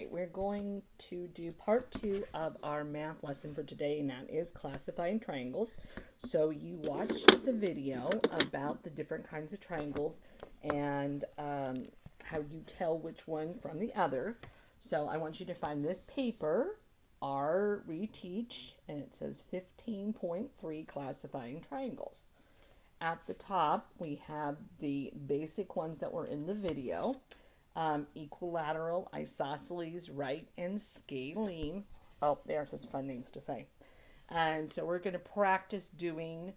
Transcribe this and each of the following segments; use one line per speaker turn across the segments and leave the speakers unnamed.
right, we're going to do part 2 of our math lesson for today, and that is classifying triangles. So you watched the video about the different kinds of triangles and how you tell which one from the other. So I want you to find this paper, our reteach, and it says 15.3 classifying triangles. At the top, we have the basic ones that were in the video. Equilateral, isosceles, right, and scalene. Oh, they are such fun names to say. And so we're going to practice doing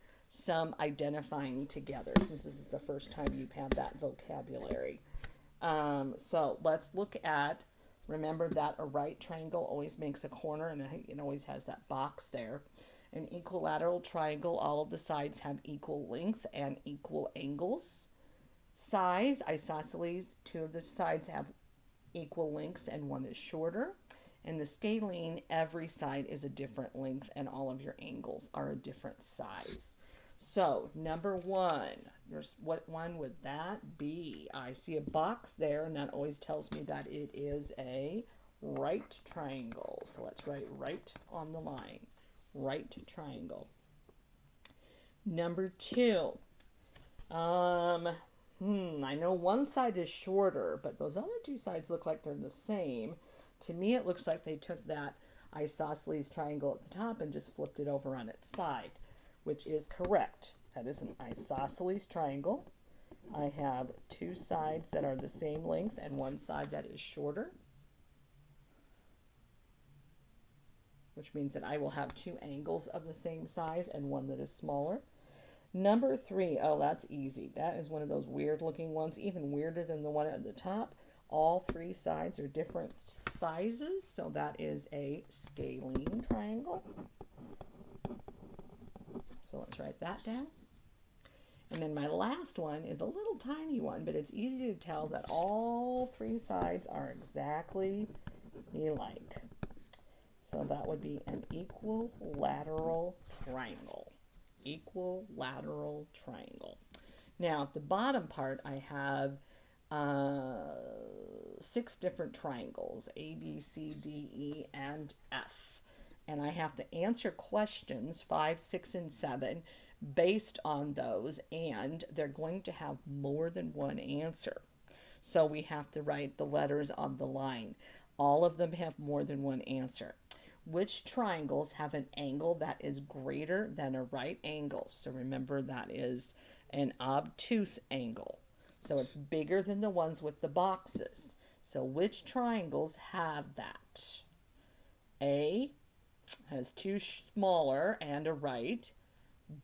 some identifying together since this is the first time you've had that vocabulary. So let's look at, remember that a right triangle always makes a corner and it always has that box there. An equilateral triangle, all of the sides have equal length and equal angles. Size, isosceles, two of the sides have equal lengths and one is shorter. And the scalene, every side is a different length and all of your angles are a different size. So, number one, what one would that be? I see a box there and that always tells me that it is a right triangle. So let's write right on the line. Right triangle. Number two, I know one side is shorter, but those other two sides look like they're the same. To me, it looks like they took that isosceles triangle at the top and just flipped it over on its side, which is correct. That is an isosceles triangle. I have two sides that are the same length and one side that is shorter, which means that I will have two angles of the same size and one that is smaller. Number three, oh, that's easy. That is one of those weird looking ones, even weirder than the one at the top. All three sides are different sizes, so that is a scalene triangle. So let's write that down. And then my last one is a little tiny one, but it's easy to tell that all three sides are exactly alike. So that would be an equilateral triangle. Equilateral triangle. Now at the bottom part I have 6 different triangles, A, B, C, D, E, and F. And I have to answer questions 5, 6, and 7 based on those, and they're going to have more than one answer. So we have to write the letters on the line. All of them have more than one answer. Which triangles have an angle that is greater than a right angle? So remember that is an obtuse angle. So it's bigger than the ones with the boxes. So which triangles have that? A has two smaller and a right.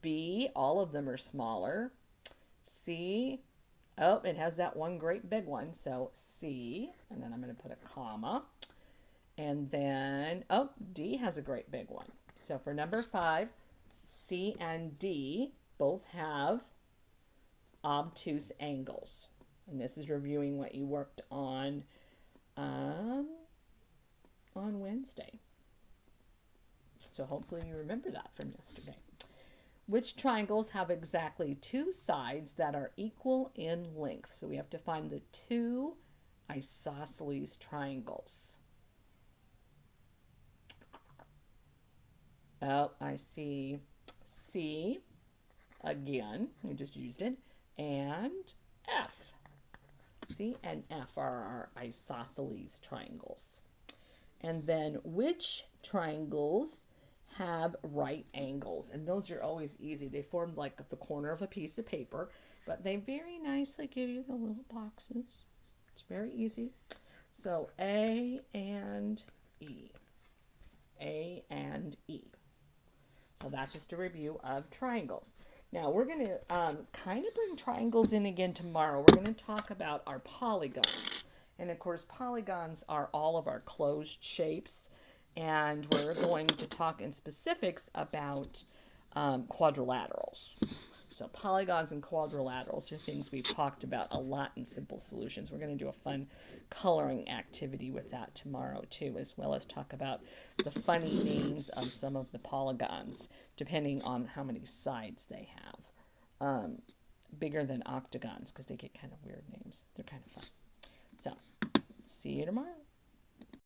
B, all of them are smaller. C, oh, it has that one great big one. So C, and then I'm going to put a comma. And then, oh, D has a great big one. So for number 5, C and D both have obtuse angles. And this is reviewing what you worked on Wednesday. So hopefully you remember that from yesterday. Which triangles have exactly 2 sides that are equal in length? So we have to find the 2 isosceles triangles. Oh, I see C again, we just used it, and F. C and F are our isosceles triangles. And then which triangles have right angles? And those are always easy. They form like the corner of a piece of paper, but they very nicely give you the little boxes. It's very easy. So A and E. A and E. So that's just a review of triangles. Now we're going to kind of bring triangles in again tomorrow. We're going to talk about our polygons. And of course polygons are all of our closed shapes. And we're going to talk in specifics about quadrilaterals. So polygons and quadrilaterals are things we've talked about a lot in Simple Solutions. We're going to do a fun coloring activity with that tomorrow too, as well as talk about the funny names of some of the polygons, depending on how many sides they have. Bigger than octagons, because they get kind of weird names. They're kind of fun. So, see you tomorrow.